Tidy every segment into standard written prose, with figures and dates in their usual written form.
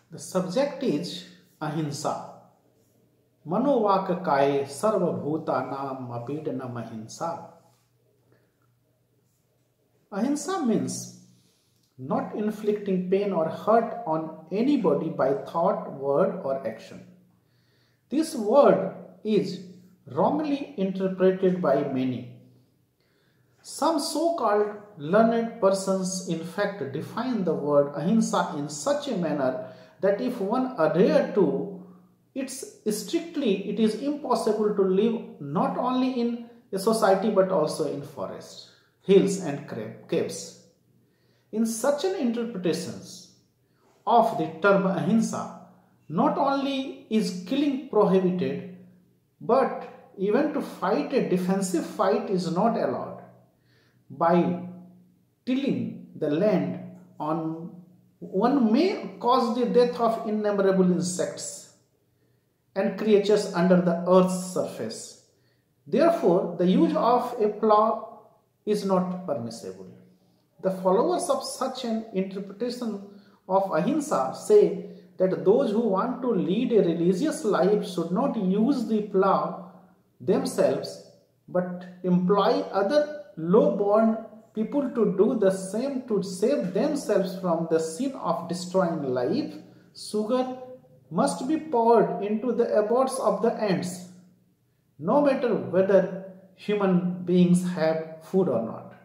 The subject is Ahimsa. Manovaka kai sarvabhuta nam apidana ahimsa. Ahimsa means not inflicting pain or hurt on anybody by thought, word or action. This word is wrongly interpreted by many. Some so-called learned persons in fact define the word ahimsa in such a manner that if one adhere to it strictly, it is impossible to live not only in a society but also in forests, hills and caves. In such an interpretations of the term ahimsa, not only is killing prohibited, but even to fight a defensive fight is not allowed. By tilling the land on one may cause the death of innumerable insects and creatures under the earth's surface. Therefore, the use of a plough is not permissible. The followers of such an interpretation of ahimsa say that those who want to lead a religious life should not use the plough themselves but employ other low-born people to do the same to save themselves from the sin of destroying life. Sugar must be poured into the abodes of the ants, no matter whether human beings have food or not.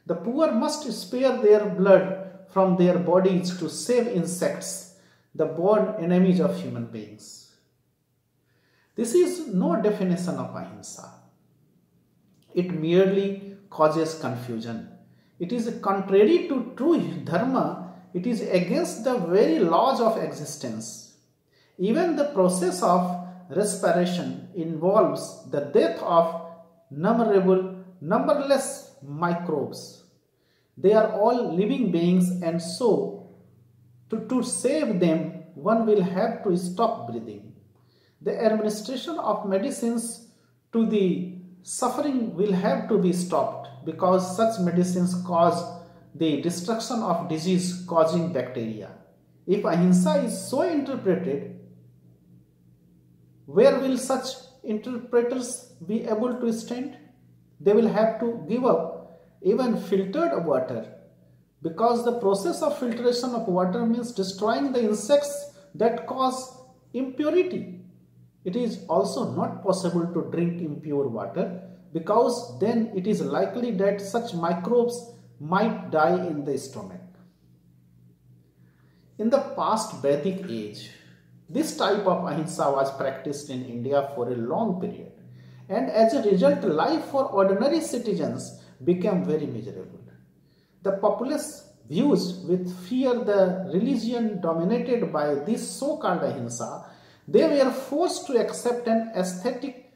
The poor must spare their blood from their bodies to save insects, the born enemies of human beings. This is no definition of ahimsa. It merely causes confusion. It is contrary to true dharma. It is against the very laws of existence. Even the process of respiration involves the death of numberless microbes. They are all living beings, and so to save them, one will have to stop breathing. The administration of medicines to the suffering will have to be stopped because such medicines cause the destruction of disease-causing bacteria. If ahimsa is so interpreted, where will such interpreters be able to stand? They will have to give up even filtered water, because the process of filtration of water means destroying the insects that cause impurity. It is also not possible to drink impure water, because then it is likely that such microbes might die in the stomach. In the past Vedic age, this type of ahimsa was practiced in India for a long period, and as a result, life for ordinary citizens became very miserable. The populace views with fear the religion dominated by this so-called ahimsa. They were forced to accept an aesthetic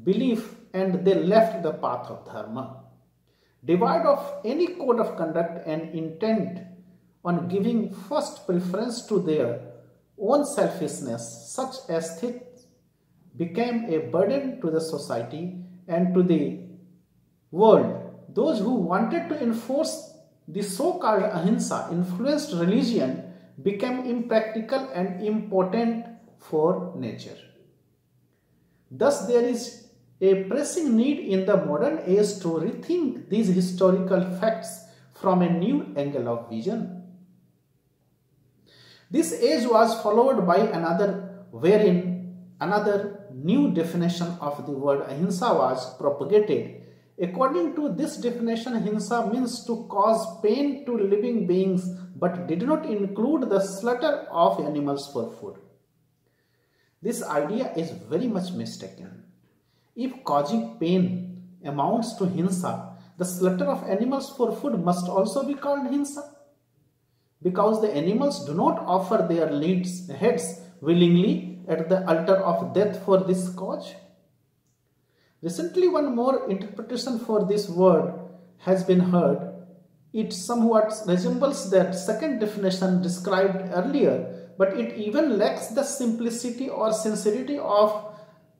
belief, and they left the path of dharma. Devoid of any code of conduct and intent on giving first preference to their own selfishness, such aesthetics became a burden to the society and to the world. Those who wanted to enforce the so-called ahimsa influenced religion became impractical and impotent for nature. Thus, there is a pressing need in the modern age to rethink these historical facts from a new angle of vision. This age was followed by another, wherein another new definition of the word ahimsa was propagated. According to this definition, ahimsa means to cause pain to living beings but did not include the slaughter of animals for food. This idea is very much mistaken. If causing pain amounts to hinsa, the slaughter of animals for food must also be called hinsa, because the animals do not offer their heads willingly at the altar of death for this cause. Recently, one more interpretation for this word has been heard. It somewhat resembles that second definition described earlier, but it even lacks the simplicity or sincerity of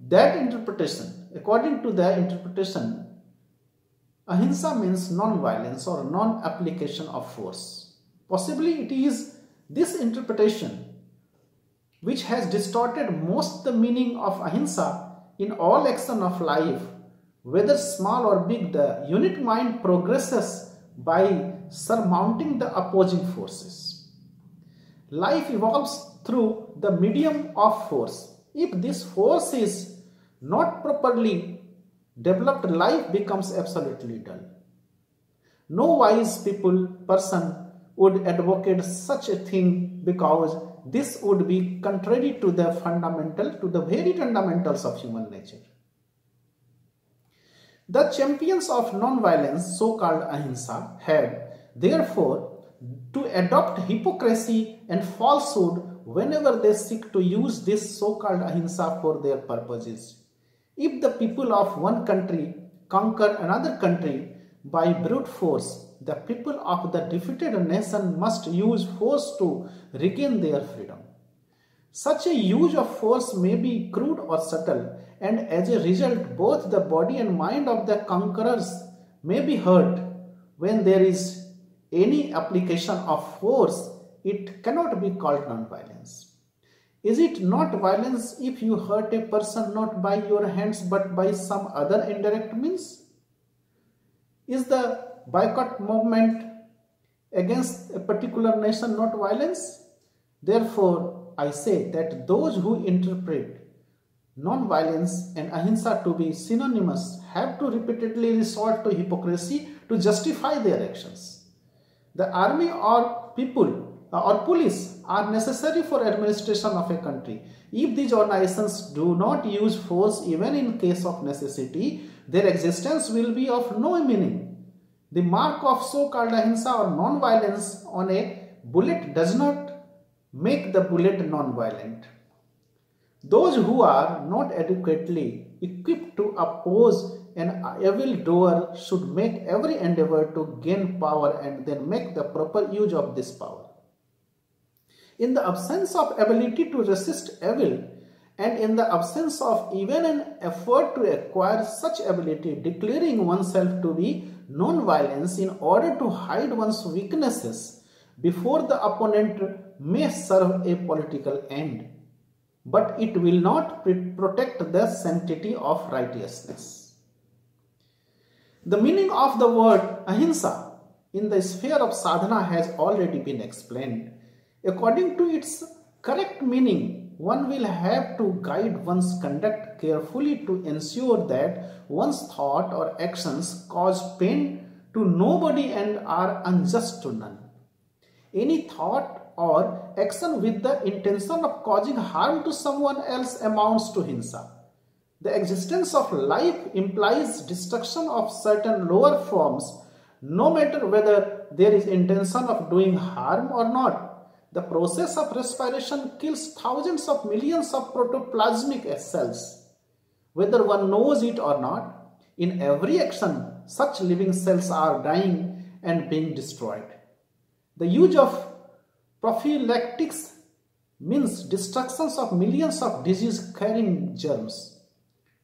that interpretation. According to the interpretation, ahimsa means non-violence or non-application of force. Possibly it is this interpretation which has distorted most the meaning of ahimsa in all action of life, whether small or big. The unit mind progresses by surmounting the opposing forces. Life evolves through the medium of force. If this force is not properly developed, life becomes absolutely dull. No wise person would advocate such a thing, because this would be contrary to the very fundamentals of human nature. The champions of non-violence, so-called ahimsa, had therefore to adopt hypocrisy and falsehood whenever they seek to use this so-called ahimsa for their purposes. If the people of one country conquer another country by brute force, the people of the defeated nation must use force to regain their freedom. Such a use of force may be crude or subtle, and as a result, both the body and mind of the conquerors may be hurt. When there is any application of force, it cannot be called non-violence. Is it not violence if you hurt a person not by your hands but by some other indirect means? Is the boycott movement against a particular nation not violence? Therefore, I say that those who interpret non-violence and ahimsa to be synonymous have to repeatedly resort to hypocrisy to justify their actions. The army or people or police are necessary for administration of a country. If these organizations do not use force even in case of necessity, their existence will be of no meaning. The mark of so-called ahimsa or non-violence on a bullet does not make the bullet non-violent. Those who are not adequately equipped to oppose an evildoer should make every endeavor to gain power and then make the proper use of this power. In the absence of ability to resist evil, and in the absence of even an effort to acquire such ability, declaring oneself to be non-violence in order to hide one's weaknesses before the opponent may serve a political end, but it will not protect the sanctity of righteousness. The meaning of the word ahimsa in the sphere of sadhana has already been explained. According to its correct meaning, one will have to guide one's conduct carefully to ensure that one's thought or actions cause pain to nobody and are unjust to none. Any thought or action with the intention of causing harm to someone else amounts to ahimsa. The existence of life implies destruction of certain lower forms, no matter whether there is intention of doing harm or not. The process of respiration kills thousands of millions of protoplasmic cells. Whether one knows it or not, in every action, such living cells are dying and being destroyed. The use of prophylactics means destructions of millions of disease-carrying germs.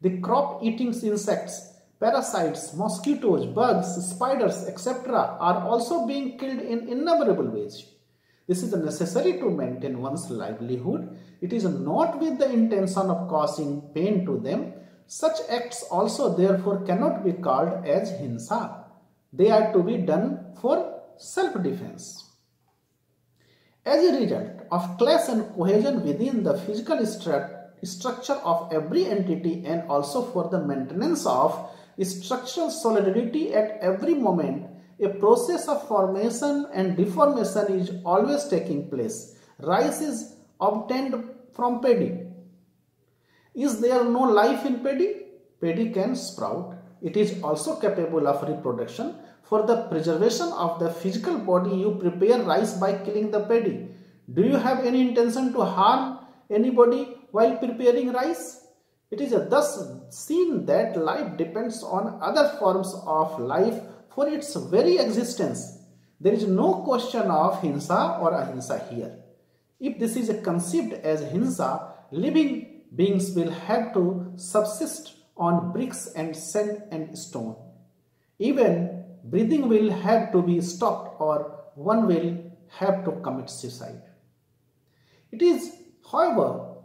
The crop-eating insects, parasites, mosquitoes, bugs, spiders, etc. are also being killed in innumerable ways. This is necessary to maintain one's livelihood. It is not with the intention of causing pain to them. Such acts also therefore cannot be called as ahimsa. They are to be done for self-defense. As a result of clash and cohesion within the physical structure of every entity, and also for the maintenance of structural solidity at every moment, a process of formation and deformation is always taking place. Rice is obtained from paddy. Is there no life in paddy? Paddy can sprout. It is also capable of reproduction. For the preservation of the physical body, you prepare rice by killing the paddy. Do you have any intention to harm anybody while preparing rice? It is thus seen that life depends on other forms of life for its very existence. There is no question of ahimsa or ahimsa here. If this is conceived as ahimsa, living beings will have to subsist on bricks and sand and stone. Even breathing will have to be stopped, or one will have to commit suicide. It is However,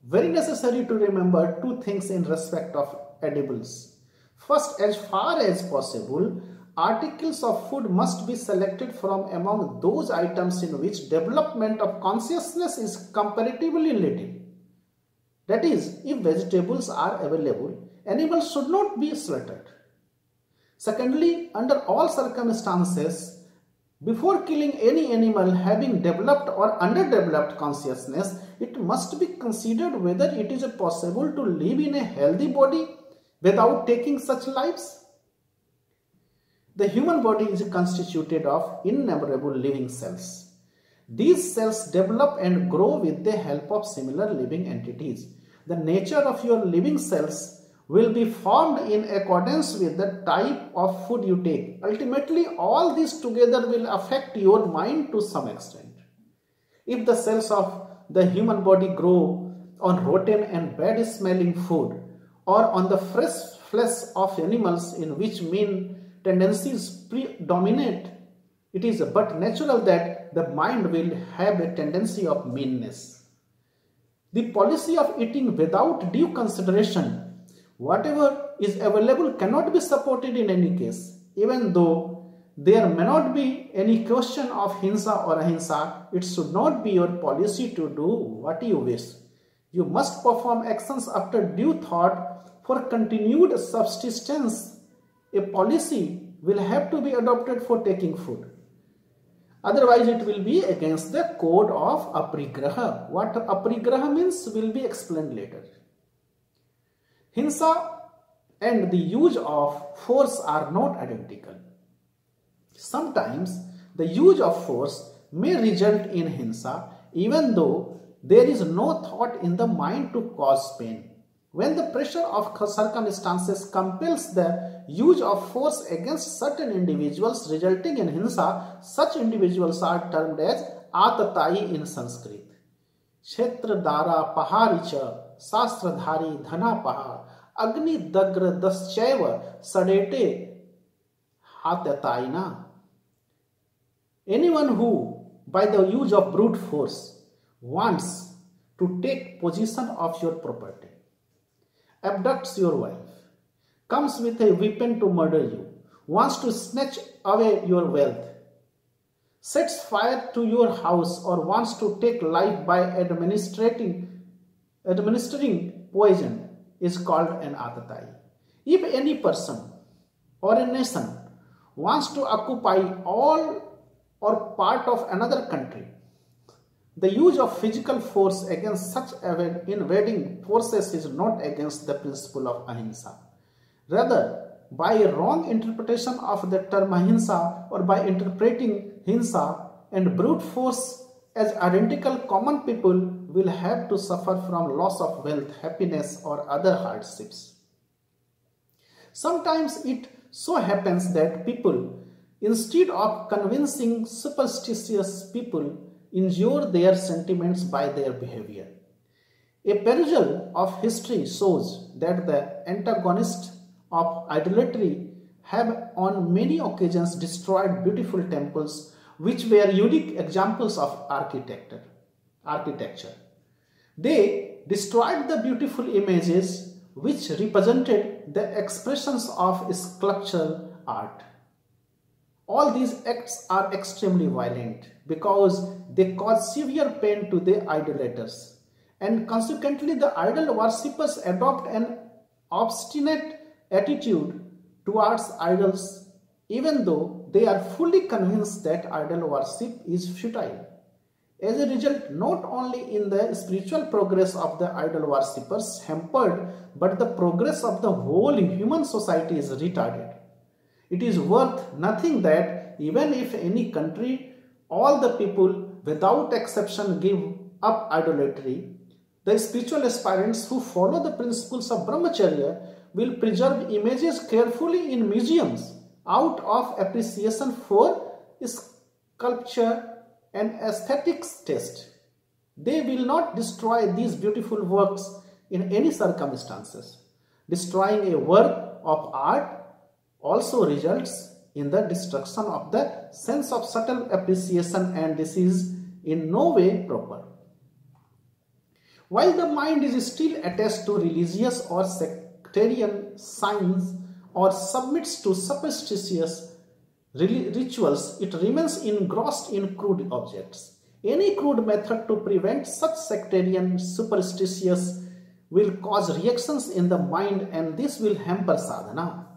very necessary to remember two things in respect of edibles. First, as far as possible, articles of food must be selected from among those items in which development of consciousness is comparatively little. That is, if vegetables are available, animals should not be slaughtered. Secondly, under all circumstances, before killing any animal having developed or underdeveloped consciousness, it must be considered whether it is possible to live in a healthy body without taking such lives. The human body is constituted of innumerable living cells. These cells develop and grow with the help of similar living entities. The nature of your living cells will be formed in accordance with the type of food you take. Ultimately, all this together will affect your mind to some extent. If the cells of the human body grow on rotten and bad smelling food or on the fresh flesh of animals in which mean tendencies predominate, it is but natural that the mind will have a tendency of meanness. The policy of eating without due consideration whatever is available cannot be supported in any case. Even though there may not be any question of Hinsa or Ahimsa, it should not be your policy to do what you wish. You must perform actions after due thought for continued subsistence. A policy will have to be adopted for taking food. Otherwise, it will be against the code of aparigraha. What aparigraha means will be explained later. Hinsa and the use of force are not identical. Sometimes the use of force may result in Hinsa even though there is no thought in the mind to cause pain. When the pressure of circumstances compels the use of force against certain individuals resulting in Hinsa, such individuals are termed as atatayi in Sanskrit. Kshetra dara paharicha Sastradhari Dhanapaha Agni Dagra Daschaiva Sadete Hatyataina. Anyone who, by the use of brute force, wants to take possession of your property, abducts your wife, comes with a weapon to murder you, wants to snatch away your wealth, sets fire to your house or wants to take life by administering poison is called an atatayi. If any person or a nation wants to occupy all or part of another country, the use of physical force against such invading forces is not against the principle of ahimsa. Rather, by a wrong interpretation of the term ahimsa or by interpreting hinsa and brute force as identical, common people will have to suffer from loss of wealth, happiness or other hardships. Sometimes it so happens that people, instead of convincing superstitious people, injure their sentiments by their behavior. A perusal of history shows that the antagonists of idolatry have on many occasions destroyed beautiful temples which were unique examples of architecture. They destroyed the beautiful images which represented the expressions of sculptural art. All these acts are extremely violent because they cause severe pain to the idolaters, and consequently the idol worshippers adopt an obstinate attitude towards idols even though they are fully convinced that idol worship is futile. As a result, not only in the spiritual progress of the idol worshippers hampered, but the progress of the whole human society is retarded. It is worth nothing that even if any country, all the people without exception give up idolatry, the spiritual aspirants who follow the principles of brahmacharya will preserve images carefully in museums out of appreciation for sculpture and aesthetics taste. They will not destroy these beautiful works in any circumstances. Destroying a work of art also results in the destruction of the sense of subtle appreciation, and this is in no way proper. While the mind is still attached to religious or sectarian signs or submits to superstitious rituals, it remains engrossed in crude objects. Any crude method to prevent such sectarian superstitious will cause reactions in the mind, and this will hamper sadhana.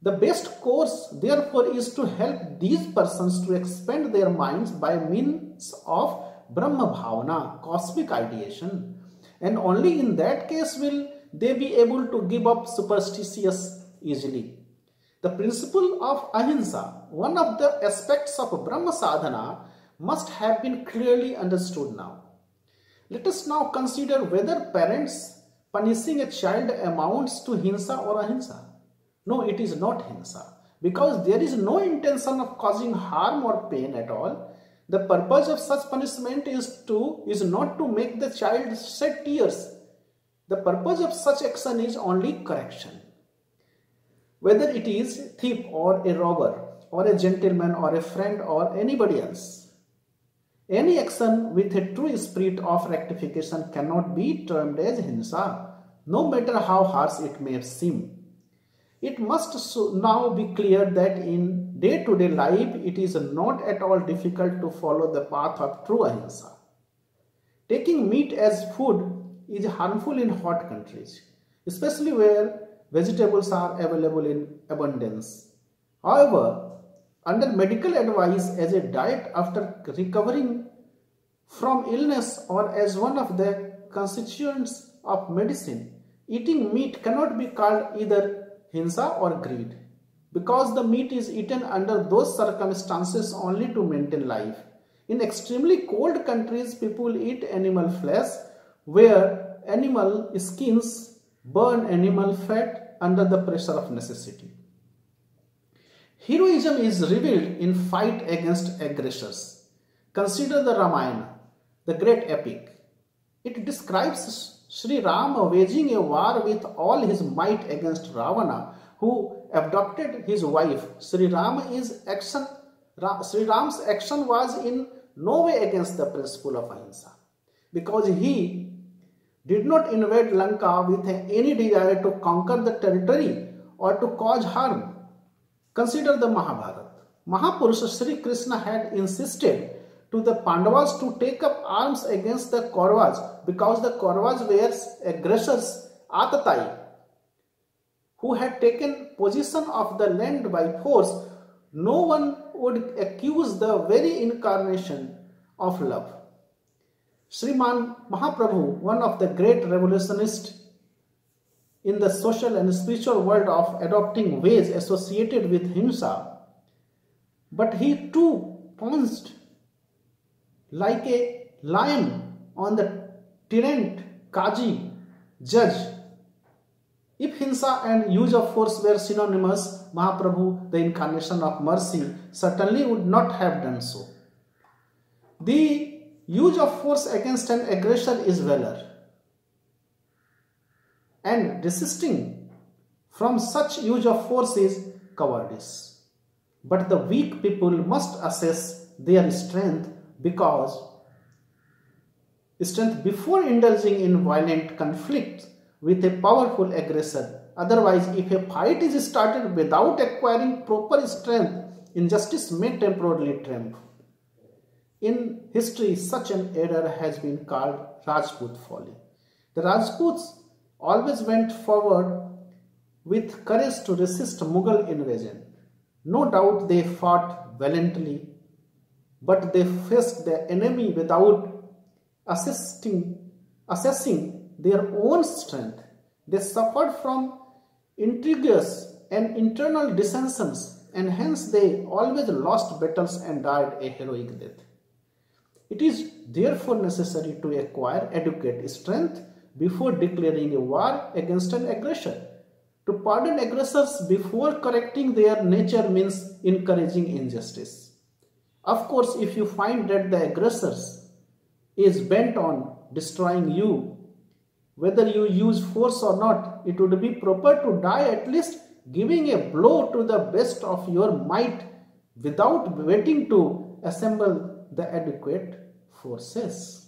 The best course, therefore, is to help these persons to expand their minds by means of Brahma Bhavana, cosmic ideation, and only in that case will they be able to give up superstitious easily. The principle of Ahimsa, one of the aspects of Brahma sadhana, must have been clearly understood now. Let us now consider whether parents punishing a child amounts to hinsa or ahimsa. No, it is not hinsa, because there is no intention of causing harm or pain at all. The purpose of such punishment is not to make the child shed tears. The purpose of such action is only correction. Whether it is a thief or a robber or a gentleman or a friend or anybody else, any action with a true spirit of rectification cannot be termed as hinsa, no matter how harsh it may seem. It must now be clear that in day-to-day life, it is not at all difficult to follow the path of true ahimsa. Taking meat as food is harmful in hot countries, especially where vegetables are available in abundance. However, under medical advice as a diet after recovering from illness or as one of the constituents of medicine, eating meat cannot be called either hinsa or greed, because the meat is eaten under those circumstances only to maintain life. In extremely cold countries, people eat animal flesh, where animal skins burn animal fat under the pressure of necessity. Heroism is revealed in fight against aggressors. Consider the Ramayana, the great epic. It describes Sri Rama waging a war with all his might against Ravana, who abducted his wife. Sri Rama's action was in no way against the principle of ahimsa, because he did not invade Lanka with any desire to conquer the territory or to cause harm. Consider the Mahabharata. Mahapurusha Sri Krishna had insisted to the Pandavas to take up arms against the Kauravas, because the Kauravas were aggressors, Atatai, who had taken possession of the land by force. No one would accuse the very incarnation of love. Sriman Mahaprabhu, one of the great revolutionists in the social and spiritual world of adopting ways associated with himsa, but he too pounced like a lion on the tyrant, Kaji, judge. If hinsa and use of force were synonymous, Mahaprabhu, the incarnation of mercy, certainly would not have done so. The use of force against an aggressor is valor, and resisting from such use of force is cowardice. But the weak people must assess their strength before indulging in violent conflict with a powerful aggressor. Otherwise, if a fight is started without acquiring proper strength, injustice may temporarily triumph. In history, such an error has been called Rajput folly. The Rajputs always went forward with courage to resist Mughal invasion. No doubt they fought valiantly, but they faced the enemy without assessing their own strength. They suffered from intrigues and internal dissensions, and hence they always lost battles and died a heroic death. It is therefore necessary to acquire adequate strength before declaring a war against an aggressor. To pardon aggressors before correcting their nature means encouraging injustice. Of course, if you find that the aggressor is bent on destroying you, whether you use force or not, it would be proper to die at least giving a blow to the best of your might without waiting to assemble the adequate forces.